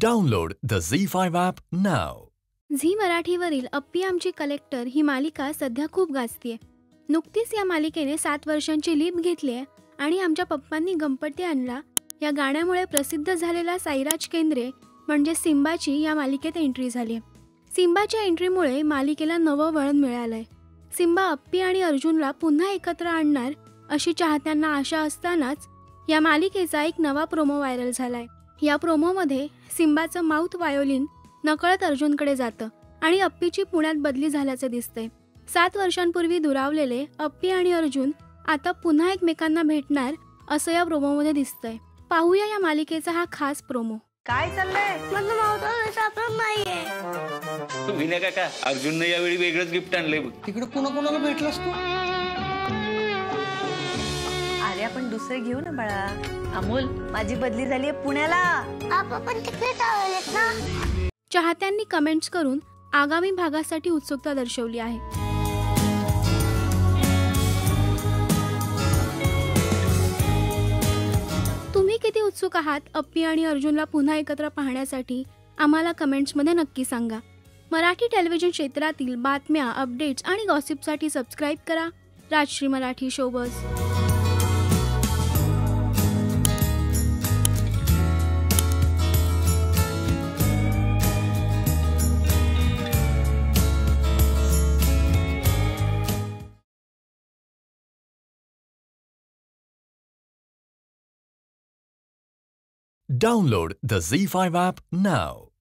Download the ZEE5 app now. Zee मराठीवरील Appi Aamchi collector ही मालिका सध्या खूप गाजतीये. नुकतीच या मालिकेने 7 वर्षांची लीप घेतली आहे आणि आमच्या पप्पांनी गणपती आणला या गाण्यामुळे प्रसिद्ध झालेला साईराज केंद्रे म्हणजे सिम्बाची या मालिकेत एंट्री झाली आहे. सिम्बाच्या एंट्रीमुळे मालिकेला नवं वळण मिळालंय. सिम्बा अप्पी आणि अर्जुनला पुन्हा एकत्र आणणार अशी चाहत्यांना आशा असतानाच या मालिकेचा एक नवा प्रोमो व्हायरल झालाय. या प्रोमोमध्ये सिम्बाचं माउथ वायोलिन नकळत अर्जुनकडे जातं आणि अप्पीची पुण्यात बदली झाल्याचे दिसतंय. 7 वर्षांपूर्वी दुरावलेले अप्पी आणि अर्जुन आता पुन्हा एकमेकांना भेटणार असं या प्रोमोमध्ये दिसतंय. पाहूया या मालिकेचा हा खास प्रोमो. काय चाललंय? माझं माउथ सापडत नाहीये. विनय काका, अर्जुनने यावेळी वेगळंच गिफ्ट आणलंय बघ. तिकडे कोणाकोणाला भेटलास तू? अरे आपण दुसरे घेऊ ना बाळा. अमोल, माझी बदली झालीये पुण्याला. आपण तिकडे चाललेत ना. चाहत्यांनी कमेंट्स करून आगामी भागासाठी उत्सुकता दर्शवली आहे. तुम्ही किती उत्सुक आहात अप्पी आणि अर्जुनला पुन्हा एकत्र पाहण्यासाठी आम्हाला कमेंट्समध्ये नक्की सांगा. मराठी टेलिव्हिजन क्षेत्रातील बातम्या, अपडेट्स आणि गॉसिपसाठी सबस्क्राईब करा Rajshri Marathi ShowBuzz. Download the ZEE5 app now.